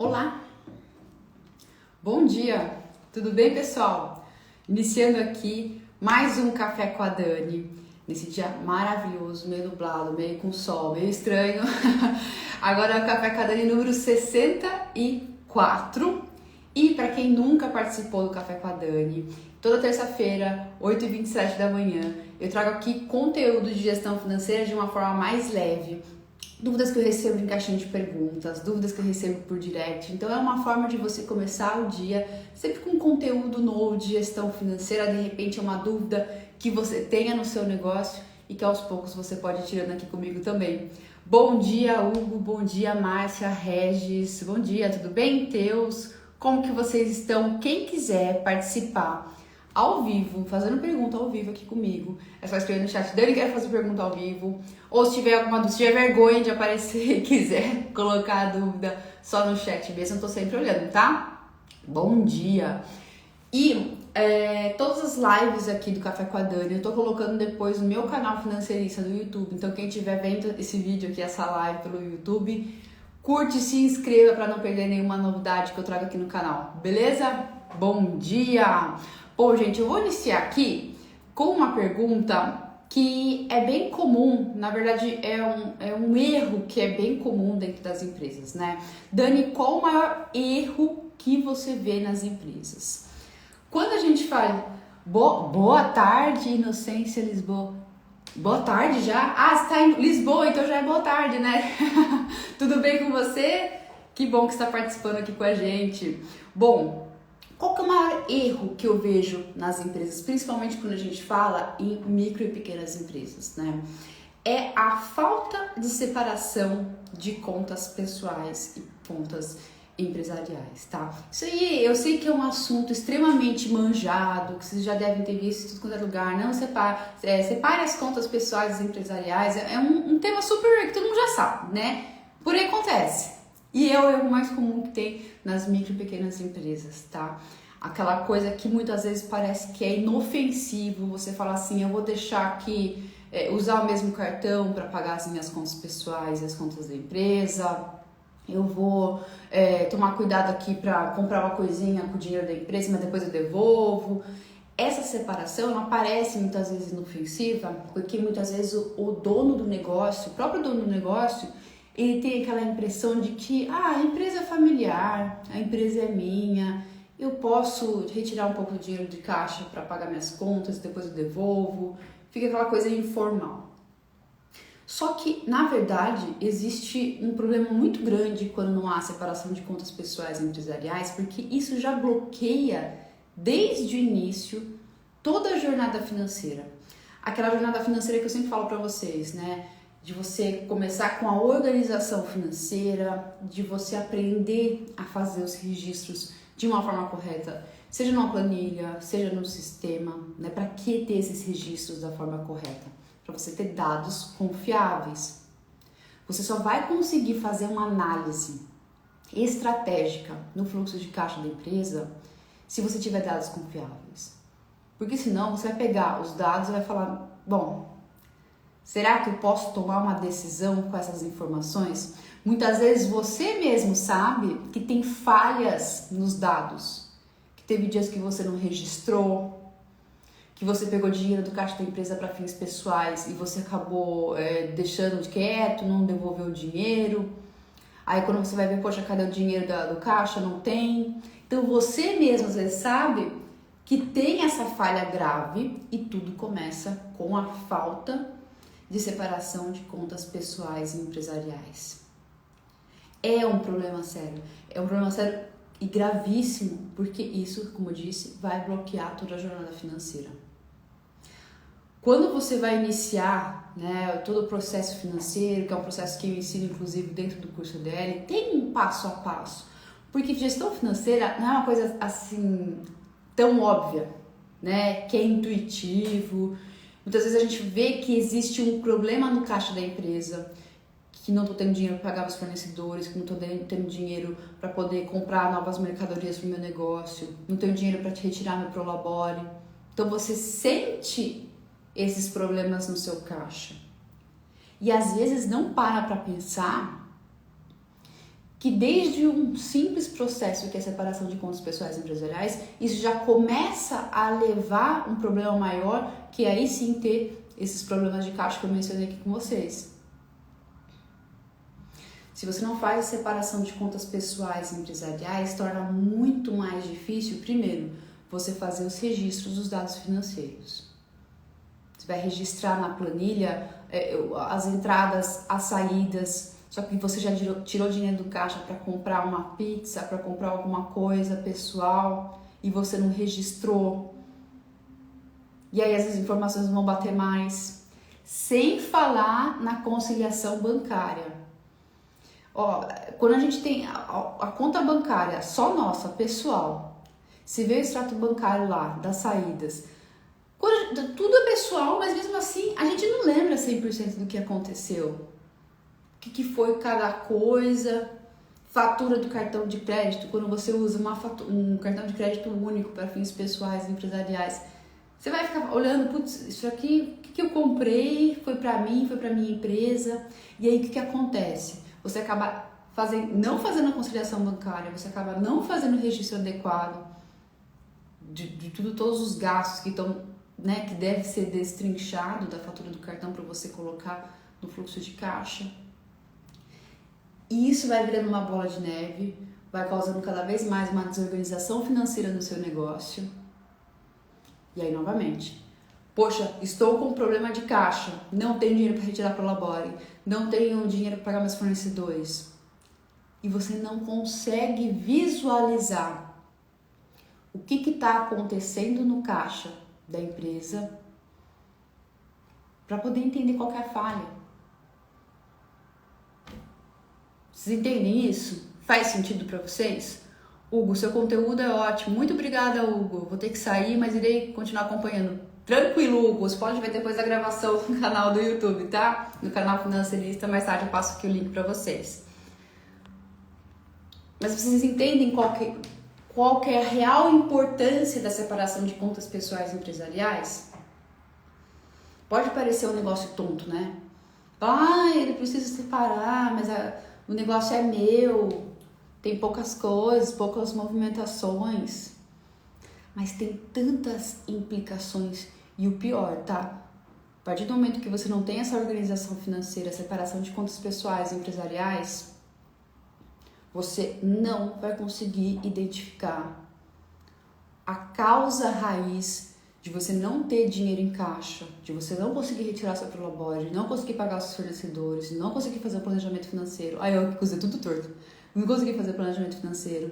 Olá, bom dia, tudo bem, pessoal? Iniciando aqui mais um Café com a Dani, nesse dia maravilhoso, meio nublado, meio com sol, meio estranho. Agora é o Café com a Dani número 64. E para quem nunca participou do Café com a Dani, toda terça-feira, 8h27 da manhã, eu trago aqui conteúdo de gestão financeira de uma forma mais leve. Dúvidas que eu recebo em caixinha de perguntas, dúvidas que eu recebo por direct. Então é uma forma de você começar o dia sempre com conteúdo novo de gestão financeira. De repente é uma dúvida que você tenha no seu negócio e que aos poucos você pode ir tirando aqui comigo também. Bom dia, Hugo, bom dia, Márcia, Regis, bom dia, tudo bem, Teus? Como que vocês estão? Quem quiser participar ao vivo, fazendo pergunta ao vivo aqui comigo, é só escrever no chat, Dani, quero fazer pergunta ao vivo, ou se tiver alguma dúvida, se tiver vergonha de aparecer e quiser colocar a dúvida só no chat mesmo, eu tô sempre olhando, tá? Bom dia! E todas as lives aqui do Café com a Dani, eu tô colocando depois no meu canal Financeirista do YouTube, então quem estiver vendo esse vídeo aqui, essa live pelo YouTube, curte e se inscreva para não perder nenhuma novidade que eu trago aqui no canal, beleza? Bom dia! Bom, gente, eu vou iniciar aqui com uma pergunta que é bem comum, na verdade é um erro que é bem comum dentro das empresas, né? Dani, qual o maior erro que você vê nas empresas? Quando a gente fala boa tarde, Inocência Lisboa, boa tarde já? Ah, você está em Lisboa, então já é boa tarde, né? Tudo bem com você? Que bom que você está participando aqui com a gente. Bom, qual que é o maior erro que eu vejo nas empresas, principalmente quando a gente fala em micro e pequenas empresas, né? É a falta de separação de contas pessoais e contas empresariais, tá? Isso aí eu sei que é um assunto extremamente manjado, que vocês já devem ter visto em tudo quanto é lugar, não separe as contas pessoais e empresariais, é um tema super que todo mundo já sabe, né? Porém acontece. E é o erro mais comum que tem nas micro e pequenas empresas, tá? Aquela coisa que muitas vezes parece que é inofensivo, você fala assim, eu vou deixar aqui, usar o mesmo cartão para pagar as minhas contas pessoais e as contas da empresa, eu vou tomar cuidado aqui para comprar uma coisinha com o dinheiro da empresa, mas depois eu devolvo. Essa separação não parece muitas vezes inofensiva, porque muitas vezes o dono do negócio, o próprio dono do negócio, ele tem aquela impressão de que a empresa é familiar, a empresa é minha, eu posso retirar um pouco do dinheiro de caixa para pagar minhas contas, depois eu devolvo, fica aquela coisa informal. Só que, na verdade, existe um problema muito grande quando não há separação de contas pessoais e empresariais, porque isso já bloqueia, desde o início, toda a jornada financeira. Aquela jornada financeira que eu sempre falo para vocês, né? De você começar com a organização financeira, de você aprender a fazer os registros de uma forma correta, seja numa planilha, seja no sistema, né? Para que ter esses registros da forma correta? Para você ter dados confiáveis. Você só vai conseguir fazer uma análise estratégica no fluxo de caixa da empresa se você tiver dados confiáveis. Porque senão você vai pegar os dados e vai falar, bom, será que eu posso tomar uma decisão com essas informações? Muitas vezes você mesmo sabe que tem falhas nos dados, que teve dias que você não registrou, que você pegou dinheiro do caixa da empresa para fins pessoais e você acabou deixando de quieto, não devolveu o dinheiro. Aí quando você vai ver, poxa, cadê o dinheiro do caixa? Não tem. Então você mesmo às vezes sabe que tem essa falha grave e tudo começa com a falta de separação de contas pessoais e empresariais. É um problema sério e gravíssimo, porque isso, como eu disse, vai bloquear toda a jornada financeira. Quando você vai iniciar, né, todo o processo financeiro, que é um processo que eu ensino inclusive dentro do curso dele, tem um passo a passo, porque gestão financeira não é uma coisa assim tão óbvia, né, que é intuitivo. Muitas vezes a gente vê que existe um problema no caixa da empresa, que não estou tendo dinheiro para pagar os fornecedores, que não estou tendo dinheiro para poder comprar novas mercadorias para o meu negócio, não tenho dinheiro para retirar meu Prolabore. Então você sente esses problemas no seu caixa. E às vezes não para pensar que desde um simples processo que é a separação de contas pessoais e empresariais, isso já começa a levar um problema maior, que é aí sim ter esses problemas de caixa que eu mencionei aqui com vocês. Se você não faz a separação de contas pessoais e empresariais, torna muito mais difícil, primeiro, você fazer os registros dos dados financeiros. Você vai registrar na planilha as entradas, as saídas, só que você já tirou dinheiro do caixa para comprar uma pizza, para comprar alguma coisa pessoal e você não registrou. E aí essas informações não vão bater mais. Sem falar na conciliação bancária. Ó, quando a gente tem a conta bancária só nossa, pessoal, se vê o extrato bancário lá, das saídas, tudo é pessoal, mas mesmo assim a gente não lembra 100% do que aconteceu. O que foi cada coisa, fatura do cartão de crédito, quando você usa um cartão de crédito único para fins pessoais e empresariais, você vai ficar olhando, putz, isso aqui, o que eu comprei, foi para mim, foi para minha empresa, e aí o que acontece? Você acaba não fazendo a conciliação bancária, você acaba não fazendo o registro adequado de todos os gastos que estão, né, que deve ser destrinchado da fatura do cartão para você colocar no fluxo de caixa. E isso vai virando uma bola de neve, vai causando cada vez mais uma desorganização financeira no seu negócio. E aí, novamente, poxa, estou com um problema de caixa, não tenho dinheiro para retirar para o Labore, não tenho dinheiro para pagar meus fornecedores. E você não consegue visualizar o que está acontecendo no caixa da empresa para poder entender qual que é a falha. Vocês entendem isso? Faz sentido para vocês? Hugo, seu conteúdo é ótimo. Muito obrigada, Hugo. Vou ter que sair, mas irei continuar acompanhando. Tranquilo, Hugo. Você pode ver depois da gravação no canal do YouTube, tá? No canal Financeirista. Mais tarde eu passo aqui o link para vocês. Mas vocês entendem qual que é a real importância da separação de contas pessoais e empresariais? Pode parecer um negócio tonto, né? Ele precisa separar, mas o negócio é meu, tem poucas coisas, poucas movimentações, mas tem tantas implicações. E o pior, tá? A partir do momento que você não tem essa organização financeira, separação de contas pessoais e empresariais, você não vai conseguir identificar a causa raiz de você não ter dinheiro em caixa, de você não conseguir retirar seu prolabore, de não conseguir pagar seus fornecedores, de não conseguir fazer o planejamento financeiro. Eu que usei tudo torto. Não consegui fazer planejamento financeiro.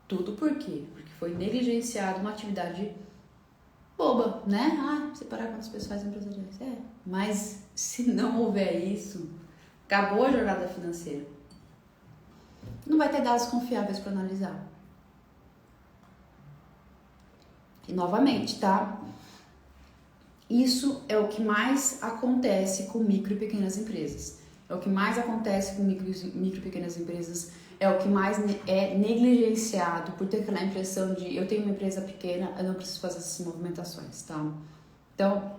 Tudo por quê? Porque foi negligenciado uma atividade boba, né? Separar contas pessoais e empresariais. Mas se não houver isso, acabou a jornada financeira. Não vai ter dados confiáveis para analisar. E novamente, tá? Isso é o que mais acontece com micro e pequenas empresas. É o que mais acontece com micro e pequenas empresas. É o que mais é negligenciado por ter aquela impressão de eu tenho uma empresa pequena, eu não preciso fazer essas movimentações, tá? Então,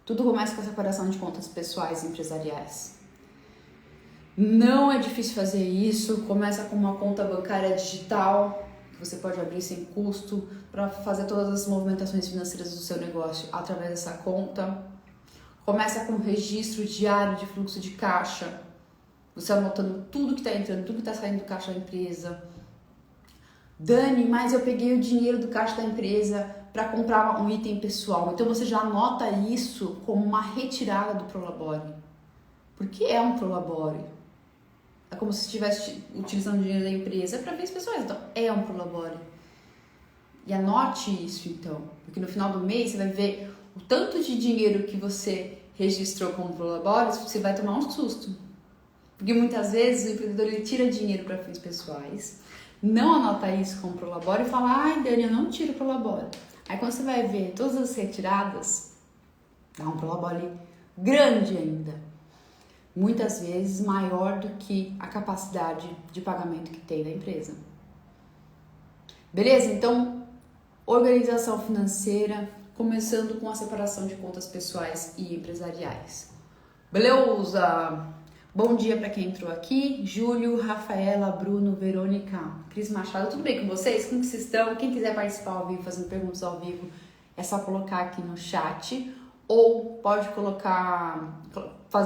tudo começa com a separação de contas pessoais e empresariais. Não é difícil fazer isso. Começa com uma conta bancária digital, que você pode abrir sem custo, para fazer todas as movimentações financeiras do seu negócio através dessa conta. Começa com um registro diário de fluxo de caixa, você anotando tudo que está entrando, tudo que está saindo do caixa da empresa. Dani, mas eu peguei o dinheiro do caixa da empresa para comprar um item pessoal. Então você já anota isso como uma retirada do prolabore. Porque é um prolabore. É como se estivesse utilizando o dinheiro da empresa para fins pessoais. Então é um prolabore. E anote isso então, porque no final do mês você vai ver o tanto de dinheiro que você registrou como prolabore, você vai tomar um susto. Porque muitas vezes o empreendedor ele tira dinheiro para fins pessoais, não anota isso como prolabore e fala, Dani, eu não tiro prolabore. Aí quando você vai ver todas as retiradas, dá um prolabore grande ainda. Muitas vezes maior do que a capacidade de pagamento que tem da empresa. Beleza? Então, organização financeira, começando com a separação de contas pessoais e empresariais. Beleza? Bom dia para quem entrou aqui, Júlio, Rafaela, Bruno, Verônica, Cris Machado, tudo bem com vocês? Como que vocês estão? Quem quiser participar ao vivo, fazendo perguntas ao vivo, é só colocar aqui no chat, ou pode colocar,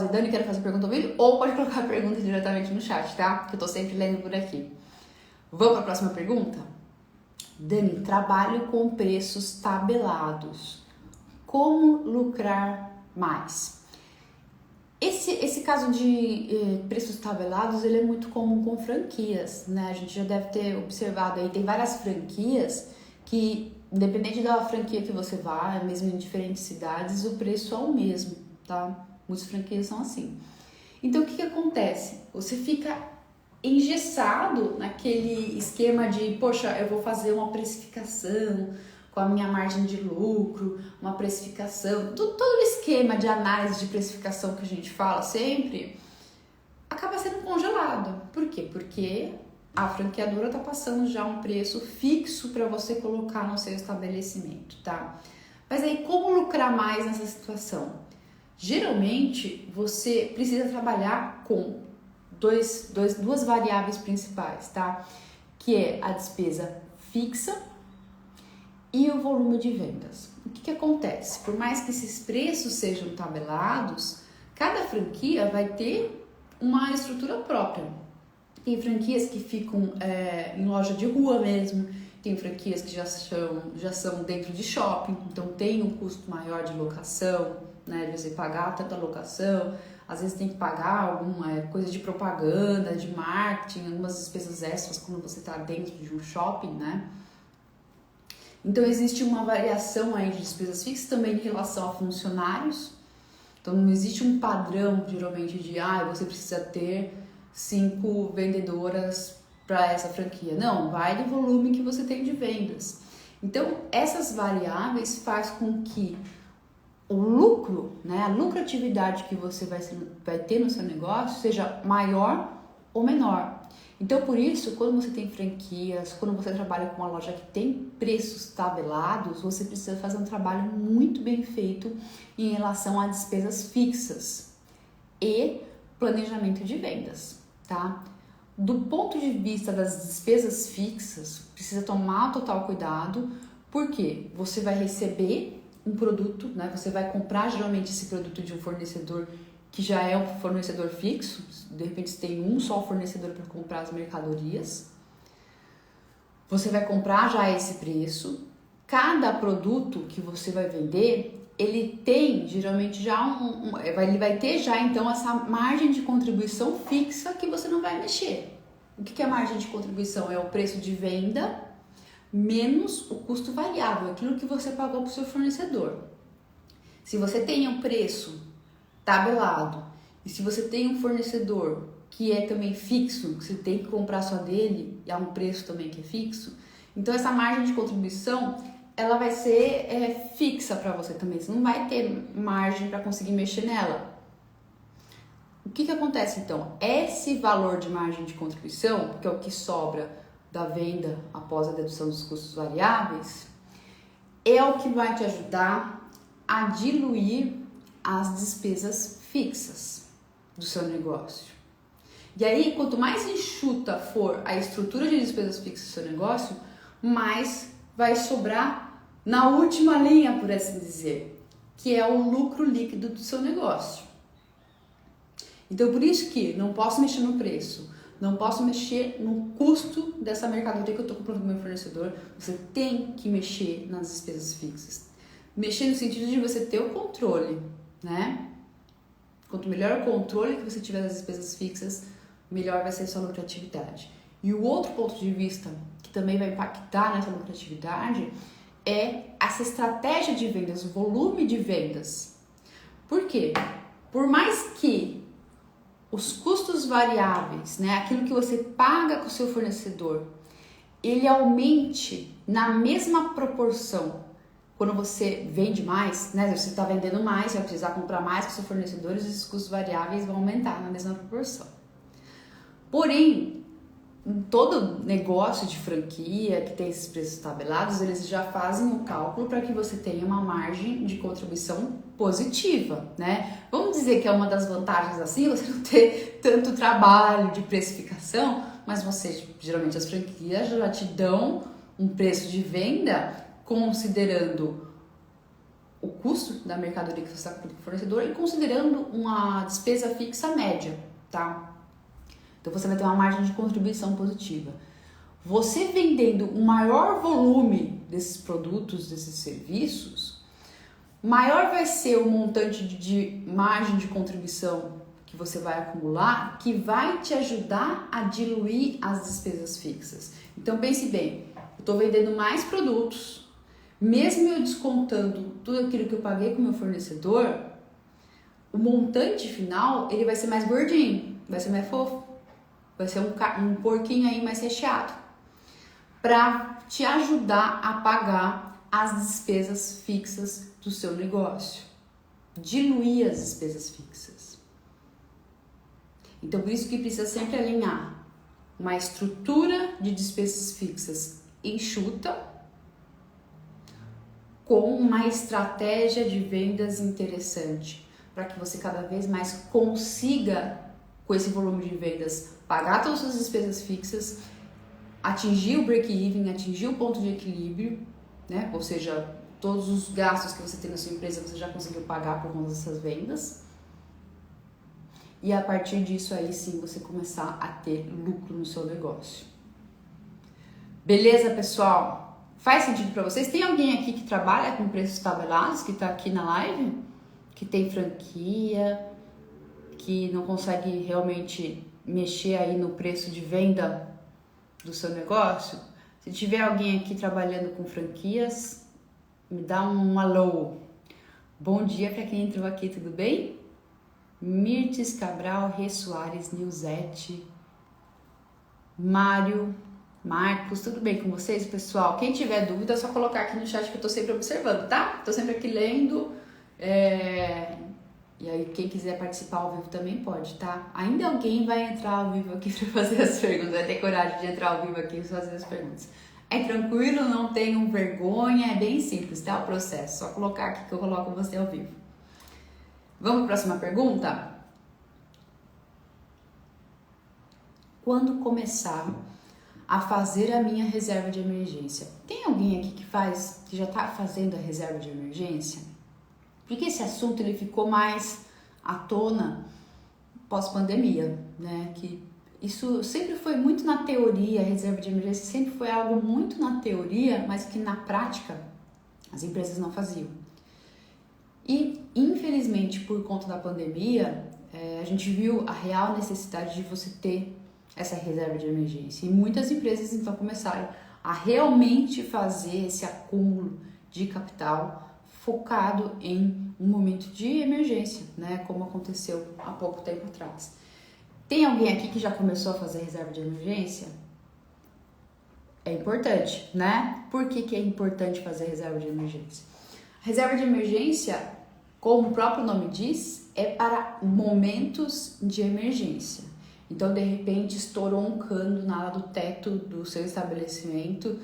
Dani, quero fazer pergunta ao vivo, ou pode colocar a pergunta diretamente no chat, tá? Que eu tô sempre lendo por aqui. Vamos para a próxima pergunta? Dani, trabalho com preços tabelados. Como lucrar mais? Esse caso de preços tabelados, ele é muito comum com franquias, né? A gente já deve ter observado aí, tem várias franquias que, independente da franquia que você vá, mesmo em diferentes cidades, o preço é o mesmo, tá? Muitas franquias são assim. Então, o que acontece? Você fica engessado naquele esquema de, poxa, eu vou fazer uma precificação com a minha margem de lucro, uma precificação, todo o esquema de análise de precificação que a gente fala sempre, acaba sendo congelado. Por quê? Porque a franqueadora está passando já um preço fixo para você colocar no seu estabelecimento, tá? Mas aí, como lucrar mais nessa situação? Geralmente, você precisa trabalhar com duas variáveis principais, tá? Que é a despesa fixa e o volume de vendas. O que acontece? Por mais que esses preços sejam tabelados, cada franquia vai ter uma estrutura própria. Tem franquias que ficam em loja de rua mesmo, tem franquias que já são dentro de shopping, então tem um custo maior de locação, né? De você pagar tanta locação, às vezes tem que pagar alguma coisa de propaganda, de marketing, algumas despesas extras quando você está dentro de um shopping, né? Então, existe uma variação aí de despesas fixas também em relação a funcionários. Então, não existe um padrão, geralmente, de você precisa ter 5 vendedoras para essa franquia. Não, vai do volume que você tem de vendas. Então, essas variáveis faz com que o lucro, né, a lucratividade que você vai ter no seu negócio seja maior ou menor. Então, por isso, quando você tem franquias, quando você trabalha com uma loja que tem preços tabelados, você precisa fazer um trabalho muito bem feito em relação a despesas fixas e planejamento de vendas, tá? Do ponto de vista das despesas fixas, precisa tomar total cuidado, porque você vai receber um produto, né? Você vai comprar geralmente esse produto de um fornecedor que já é um fornecedor fixo, de repente você tem um só fornecedor para comprar as mercadorias, você vai comprar já esse preço, cada produto que você vai vender, ele tem geralmente já ele vai ter já então essa margem de contribuição fixa que você não vai mexer. O que é a margem de contribuição? É o preço de venda menos o custo variável, aquilo que você pagou para o seu fornecedor. Se você tem um preço tabelado, e se você tem um fornecedor que é também fixo, que você tem que comprar só dele, e há um preço também que é fixo, então essa margem de contribuição, ela vai ser fixa para você também, você não vai ter margem para conseguir mexer nela. O que acontece então? Esse valor de margem de contribuição, que é o que sobra da venda após a dedução dos custos variáveis, é o que vai te ajudar a diluir as despesas fixas do seu negócio. E aí, quanto mais enxuta for a estrutura de despesas fixas do seu negócio, mais vai sobrar na última linha, por assim dizer, que é o lucro líquido do seu negócio. Então, por isso que não posso mexer no preço, não posso mexer no custo dessa mercadoria que eu estou comprando do meu fornecedor, você tem que mexer nas despesas fixas. Mexer no sentido de você ter o controle, né? Quanto melhor o controle que você tiver das despesas fixas, melhor vai ser a sua lucratividade. E o outro ponto de vista que também vai impactar nessa lucratividade é essa estratégia de vendas, o volume de vendas. Por quê? Por mais que os custos variáveis, né, aquilo que você paga com o seu fornecedor, ele aumente na mesma proporção. Quando você vende mais, né, você está vendendo mais, vai precisar comprar mais com seus fornecedores, esses custos variáveis vão aumentar na mesma proporção. Porém, todo negócio de franquia que tem esses preços tabelados, eles já fazem o cálculo para que você tenha uma margem de contribuição positiva, né? Vamos dizer que é uma das vantagens assim, você não ter tanto trabalho de precificação, mas você, geralmente as franquias já te dão um preço de venda considerando o custo da mercadoria que você está com o fornecedor e considerando uma despesa fixa média, tá? Então você vai ter uma margem de contribuição positiva. Você vendendo um maior volume desses produtos, desses serviços, maior vai ser o montante de margem de contribuição que você vai acumular, que vai te ajudar a diluir as despesas fixas. Então pense bem, eu estou vendendo mais produtos, mesmo eu descontando tudo aquilo que eu paguei com o meu fornecedor, o montante final ele vai ser mais gordinho, vai ser mais fofo, vai ser um porquinho aí mais recheado, para te ajudar a pagar as despesas fixas do seu negócio, diluir as despesas fixas. Então por isso que precisa sempre alinhar uma estrutura de despesas fixas enxuta com uma estratégia de vendas interessante, para que você cada vez mais consiga, com esse volume de vendas, pagar todas as suas despesas fixas, atingir o break-even, atingir o ponto de equilíbrio, né? Ou seja, todos os gastos que você tem na sua empresa você já conseguiu pagar por conta dessas vendas. E a partir disso aí sim você começar a ter lucro no seu negócio. Beleza, pessoal? Faz sentido para vocês? Tem alguém aqui que trabalha com preços tabelados, que está aqui na live? Que tem franquia, que não consegue realmente mexer aí no preço de venda do seu negócio? Se tiver alguém aqui trabalhando com franquias, me dá um alô. Bom dia para quem entrou aqui, tudo bem? Mirtes Cabral, Rê Soares, Nilzete, Mário, Marcos, tudo bem com vocês, pessoal? Quem tiver dúvida é só colocar aqui no chat que eu tô sempre observando, tá? Tô sempre aqui lendo. E aí, quem quiser participar ao vivo também pode, tá? Ainda alguém vai entrar ao vivo aqui para fazer as perguntas, vai ter coragem de entrar ao vivo aqui e fazer as perguntas. É tranquilo, não tenham vergonha, é bem simples, tá? O processo, só colocar aqui que eu coloco você ao vivo. Vamos para a próxima pergunta? Quando começar a fazer a minha reserva de emergência? Tem alguém aqui que já está fazendo a reserva de emergência? Porque esse assunto ele ficou mais à tona pós-pandemia, né? Que isso sempre foi muito na teoria, a reserva de emergência sempre foi algo muito na teoria, mas que na prática as empresas não faziam. E, infelizmente, por conta da pandemia, a gente viu a real necessidade de você ter essa reserva de emergência. E muitas empresas, então, começaram a realmente fazer esse acúmulo de capital focado em um momento de emergência, né? Como aconteceu há pouco tempo atrás. Tem alguém aqui que já começou a fazer reserva de emergência? É importante, né? Por que é importante fazer reserva de emergência? Reserva de emergência, como o próprio nome diz, é para momentos de emergência. Então, de repente, estourou um cano na área do teto do seu estabelecimento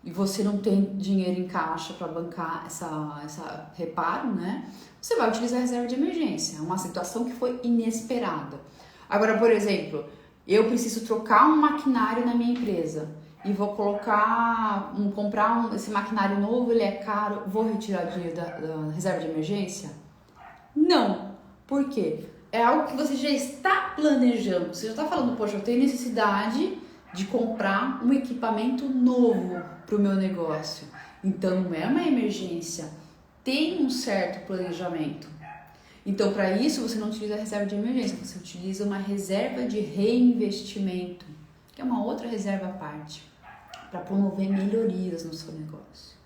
e você não tem dinheiro em caixa para bancar essa reparo, né? Você vai utilizar a reserva de emergência. É uma situação que foi inesperada. Agora, por exemplo, eu preciso trocar um maquinário na minha empresa e vou comprar esse maquinário novo, ele é caro, vou retirar dinheiro da reserva de emergência? Não. Por quê? É algo que você já está planejando, você já está falando, poxa, eu tenho necessidade de comprar um equipamento novo para o meu negócio. Então, não é uma emergência, tem um certo planejamento. Então, para isso, você não utiliza a reserva de emergência, você utiliza uma reserva de reinvestimento, que é uma outra reserva à parte, para promover melhorias no seu negócio.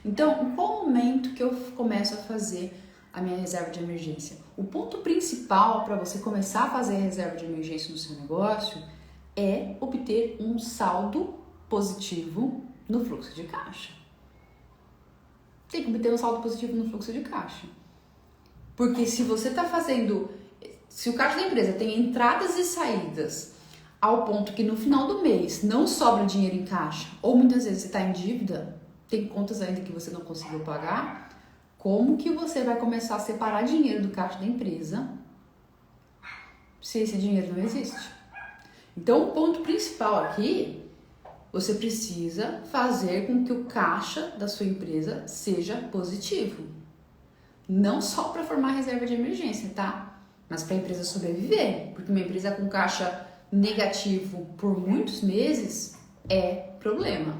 Então, em qual momento que eu começo a fazer a minha reserva de emergência? O ponto principal para você começar a fazer a reserva de emergência no seu negócio é obter um saldo positivo no fluxo de caixa. Tem que obter um saldo positivo no fluxo de caixa. Porque se você está fazendo, se o caixa da empresa tem entradas e saídas ao ponto que no final do mês não sobra dinheiro em caixa, ou muitas vezes você está em dívida, tem contas ainda que você não conseguiu pagar, como que você vai começar a separar dinheiro do caixa da empresa se esse dinheiro não existe? Então, o ponto principal aqui, você precisa fazer com que o caixa da sua empresa seja positivo. Não só para formar reserva de emergência, tá? Mas para a empresa sobreviver. Porque uma empresa com caixa negativo por muitos meses é problema.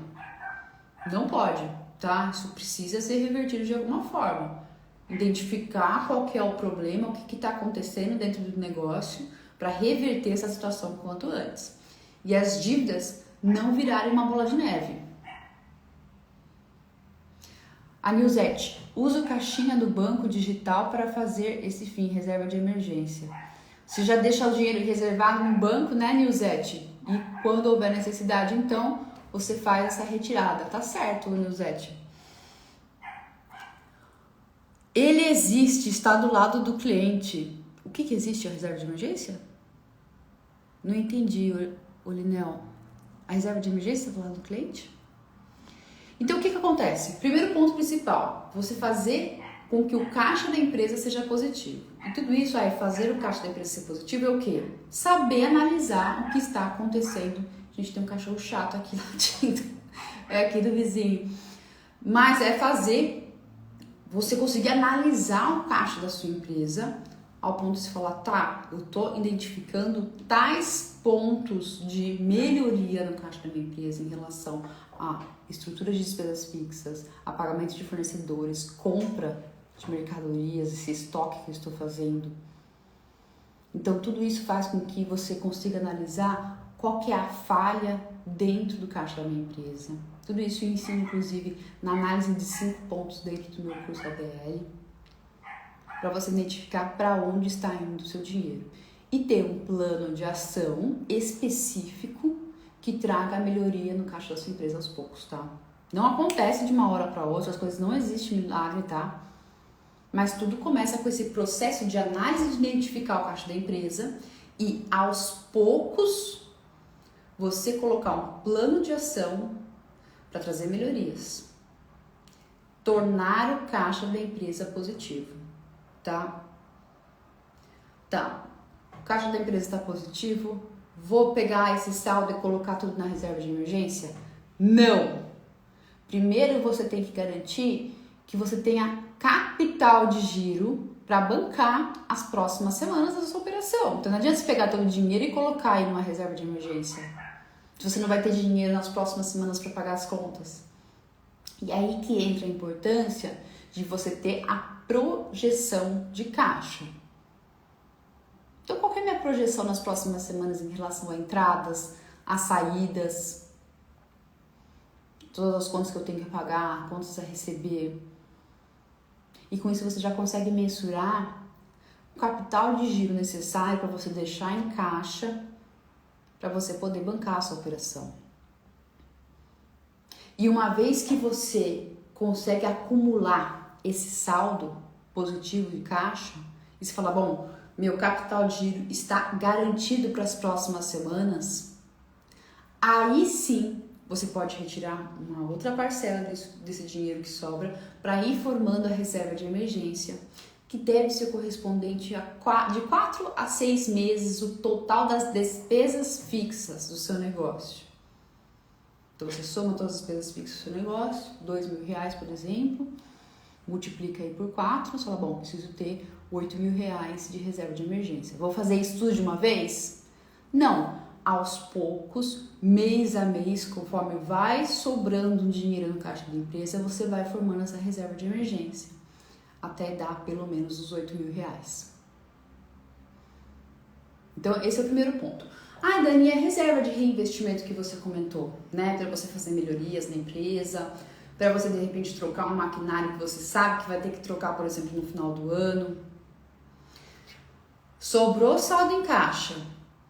Não pode, tá? Isso precisa ser revertido de alguma forma. Identificar qual que é o problema, o que está acontecendo dentro do negócio para reverter essa situação quanto antes. E as dívidas não virarem uma bola de neve. A Nilzete, usa o caixinha do banco digital para fazer esse fim, reserva de emergência. Você já deixa o dinheiro reservado no banco, né, Nilzete? E quando houver necessidade, então, você faz essa retirada. Tá certo, Nilzete. Ele existe, está do lado do cliente. O que existe a reserva de emergência? Não entendi, Linel. A reserva de emergência está do lado do cliente? Então, o que acontece? Primeiro ponto principal, você fazer com que o caixa da empresa seja positivo. E tudo isso aí, fazer o caixa da empresa ser positivo é o quê? Saber analisar o que está acontecendo. A gente tem um cachorro chato aqui latindo, é aqui do vizinho. Mas é fazer você conseguir analisar o caixa da sua empresa ao ponto de se falar, tá, eu tô identificando tais pontos de melhoria no caixa da minha empresa em relação a estrutura de despesas fixas, a pagamento de fornecedores, compra de mercadorias, esse estoque que eu estou fazendo. Então, tudo isso faz com que você consiga analisar qual que é a falha dentro do caixa da minha empresa. Tudo isso eu ensino, inclusive, na análise de 5 pontos dentro do meu curso ADL, para você identificar para onde está indo o seu dinheiro. E ter um plano de ação específico que traga a melhoria no caixa da sua empresa aos poucos, tá? Não acontece de uma hora para outra, as coisas não existem milagre, tá? Mas tudo começa com esse processo de análise de identificar o caixa da empresa e aos poucos você colocar um plano de ação para trazer melhorias. Tornar o caixa da empresa positivo, tá? Tá, o caixa da empresa está positivo, vou pegar esse saldo e colocar tudo na reserva de emergência? Não! Primeiro você tem que garantir que você tenha capital de giro para bancar as próximas semanas da sua operação. Então não adianta você pegar todo o dinheiro e colocar aí numa reserva de emergência, se você não vai ter dinheiro nas próximas semanas para pagar as contas. E aí que entra a importância de você ter a projeção de caixa. Então, qual que é a minha projeção nas próximas semanas em relação a entradas, a saídas, todas as contas que eu tenho que pagar, contas a receber? E com isso você já consegue mensurar o capital de giro necessário para você deixar em caixa para você poder bancar a sua operação. E uma vez que você consegue acumular esse saldo positivo de caixa, e você fala, bom, meu capital de giro está garantido para as próximas semanas, aí sim você pode retirar uma outra parcela desse dinheiro que sobra para ir formando a reserva de emergência, que deve ser correspondente de 4 a 6 meses o total das despesas fixas do seu negócio. Então você soma todas as despesas fixas do seu negócio, R$2.000, por exemplo, multiplica aí por 4, você fala, bom, preciso ter R$8.000 de reserva de emergência. Vou fazer isso tudo de uma vez? Não, aos poucos, mês a mês, conforme vai sobrando um dinheiro no caixa da empresa, você vai formando essa reserva de emergência, até dar pelo menos os R$8.000. Então, esse é o primeiro ponto. Ah, Dani, é a reserva de reinvestimento que você comentou, né? Para você fazer melhorias na empresa, para você, de repente, trocar um maquinário que você sabe que vai ter que trocar, por exemplo, no final do ano. Sobrou saldo em caixa,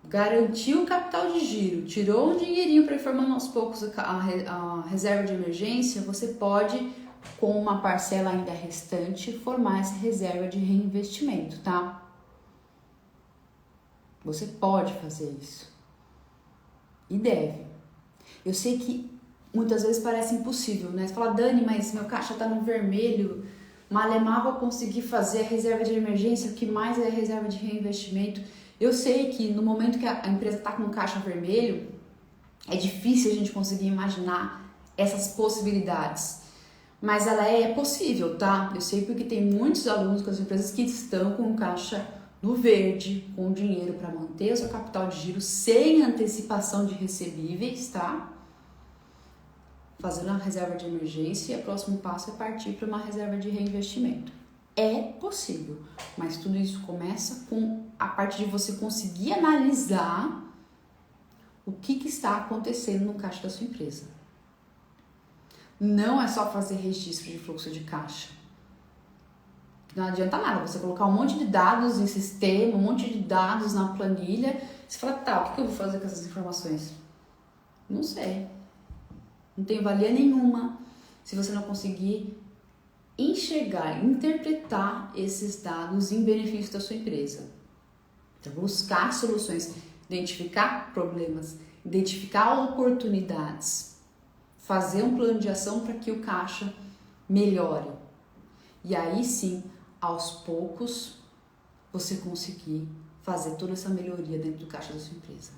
garantiu o capital de giro, tirou um dinheirinho para ir formando aos poucos a reserva de emergência, você pode, com uma parcela ainda restante, formar essa reserva de reinvestimento, tá? Você pode fazer isso. e deve. Eu sei que muitas vezes parece impossível, né? Você fala, Dani, mas meu caixa tá no vermelho, malemar vou conseguir fazer a reserva de emergência, o que mais é a reserva de reinvestimento? Eu sei que no momento que a empresa tá com o caixa vermelho, é difícil a gente conseguir imaginar essas possibilidades. Mas ela é possível, tá? Eu sei porque tem muitos alunos com as empresas que estão com o caixa no verde, com dinheiro para manter o seu capital de giro sem antecipação de recebíveis, tá? Fazendo a reserva de emergência e o próximo passo é partir para uma reserva de reinvestimento. É possível, mas tudo isso começa com a parte de você conseguir analisar o que está acontecendo no caixa da sua empresa. Não é só fazer registro de fluxo de caixa. Não adianta nada você colocar um monte de dados em sistema, um monte de dados na planilha. Você fala, tá, o que eu vou fazer com essas informações? Não sei. Não tem valia nenhuma se você não conseguir enxergar, interpretar esses dados em benefício da sua empresa. Então, buscar soluções, identificar problemas, identificar oportunidades, fazer um plano de ação para que o caixa melhore. E aí sim, aos poucos, você conseguir fazer toda essa melhoria dentro do caixa da sua empresa.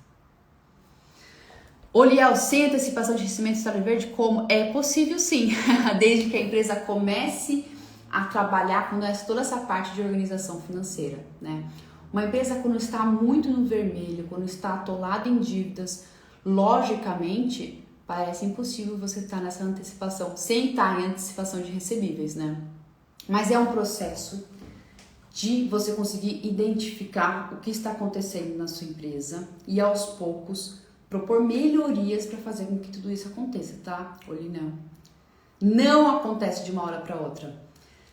Oliel, sem antecipação de recebimento está verde, como? É possível sim, desde que a empresa comece a trabalhar com toda essa parte de organização financeira, né? Uma empresa quando está muito no vermelho, quando está atolada em dívidas, logicamente, parece impossível você estar nessa antecipação, sem estar em antecipação de recebíveis, né? Mas é um processo de você conseguir identificar o que está acontecendo na sua empresa e aos poucos propor melhorias para fazer com que tudo isso aconteça, tá? Olha, não acontece de uma hora para outra.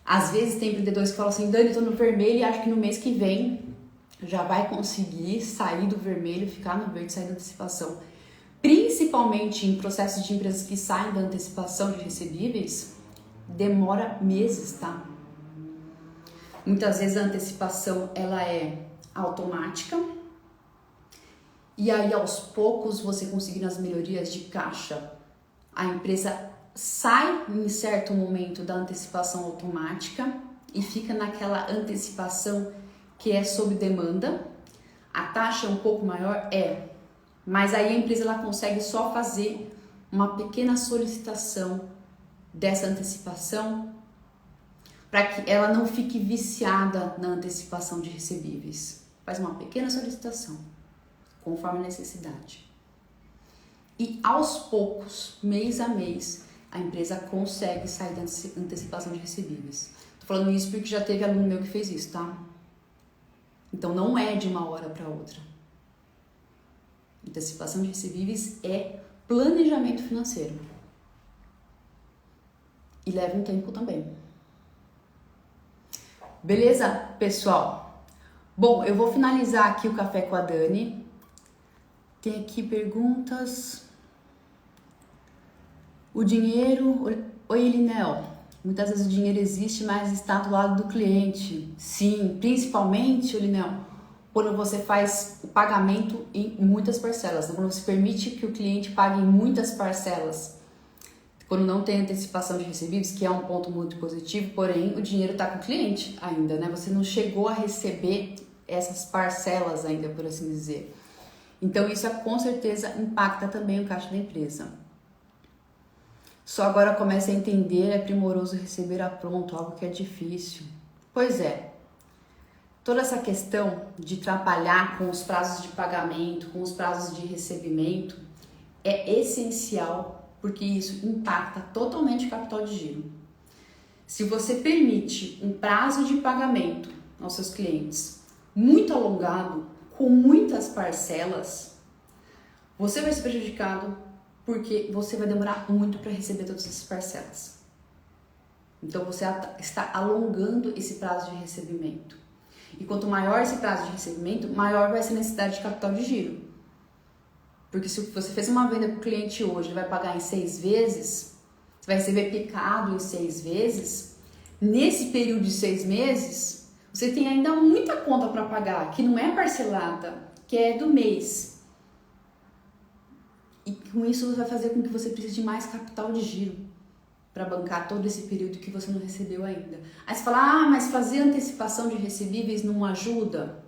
Às vezes tem empreendedores que falam assim, Dani, eu tô no vermelho e acho que no mês que vem já vai conseguir sair do vermelho, ficar no verde, sair da antecipação. Principalmente em processos de empresas que saem da antecipação de recebíveis, demora meses, tá? Muitas vezes a antecipação ela é automática e aí aos poucos você conseguindo as melhorias de caixa, a empresa sai em certo momento da antecipação automática e fica naquela antecipação que é sob demanda. A taxa é um pouco maior, mas aí a empresa ela consegue só fazer uma pequena solicitação dessa antecipação para que ela não fique viciada na antecipação de recebíveis. Faz uma pequena solicitação, conforme a necessidade. E aos poucos, mês a mês, a empresa consegue sair da antecipação de recebíveis. Tô falando isso porque já teve aluno meu que fez isso, tá? Então não é de uma hora para outra. Antecipação de recebíveis é planejamento financeiro. E leva um tempo também. Beleza, pessoal? Bom, eu vou finalizar aqui o Café com a Dani. Tem aqui perguntas. O dinheiro... Oi, Elinel. Muitas vezes o dinheiro existe, mas está do lado do cliente. Sim, principalmente, Elinel, quando você faz o pagamento em muitas parcelas. Quando você permite que o cliente pague em muitas parcelas. Quando não tem antecipação de recebíveis, que é um ponto muito positivo, porém o dinheiro está com o cliente ainda, né? Você não chegou a receber essas parcelas ainda, por assim dizer. Então isso com certeza impacta também o caixa da empresa. Só agora começa a entender, é primoroso receber a pronto, algo que é difícil. Pois é, toda essa questão de trabalhar com os prazos de pagamento, com os prazos de recebimento, é essencial, porque isso impacta totalmente o capital de giro. Se você permite um prazo de pagamento aos seus clientes muito alongado, com muitas parcelas, você vai ser prejudicado porque você vai demorar muito para receber todas essas parcelas. Então você está alongando esse prazo de recebimento. E quanto maior esse prazo de recebimento, maior vai ser a necessidade de capital de giro. Porque se você fez uma venda para o cliente hoje e vai pagar em 6 vezes, você vai receber picado em 6 vezes, nesse período de 6 meses, você tem ainda muita conta para pagar, que não é parcelada, que é do mês. E com isso vai fazer com que você precise de mais capital de giro para bancar todo esse período que você não recebeu ainda. Aí você fala, mas fazer antecipação de recebíveis não ajuda?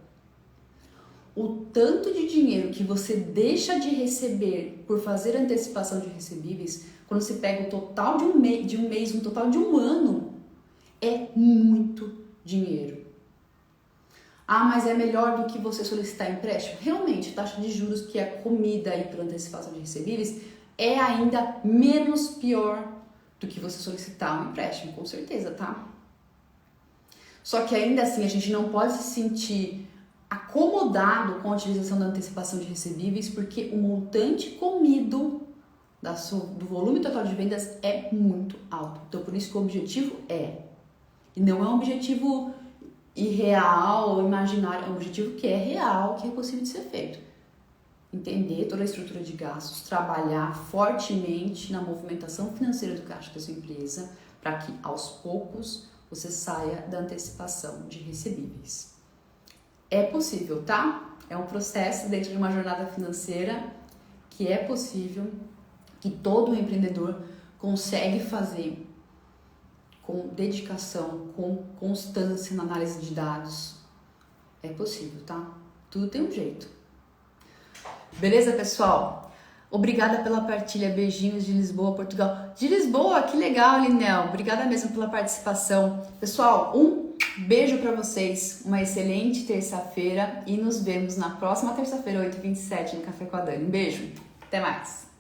O tanto de dinheiro que você deixa de receber por fazer antecipação de recebíveis, quando você pega o total de um mês, um total de um ano, é muito dinheiro. Mas é melhor do que você solicitar empréstimo? Realmente, a taxa de juros que é comida aí pela antecipação de recebíveis é ainda menos pior do que você solicitar um empréstimo, com certeza, tá? Só que ainda assim, a gente não pode se sentir acomodado com a utilização da antecipação de recebíveis, porque o montante comido do volume total de vendas é muito alto. Então, por isso que o objetivo e não é um objetivo irreal ou imaginário, é um objetivo que é real, que é possível de ser feito. Entender toda a estrutura de gastos, trabalhar fortemente na movimentação financeira do caixa da sua empresa, para que aos poucos você saia da antecipação de recebíveis. É possível, tá? É um processo dentro de uma jornada financeira que é possível, que todo empreendedor consegue fazer com dedicação, com constância na análise de dados. É possível, tá? Tudo tem um jeito. Beleza, pessoal? Obrigada pela partilha. Beijinhos de Lisboa, Portugal. De Lisboa, que legal, Linel. Obrigada mesmo pela participação. Pessoal, um beijo para vocês. Uma excelente terça-feira e nos vemos na próxima terça-feira, 8h27, no Café com a Dani. Um beijo. Até mais.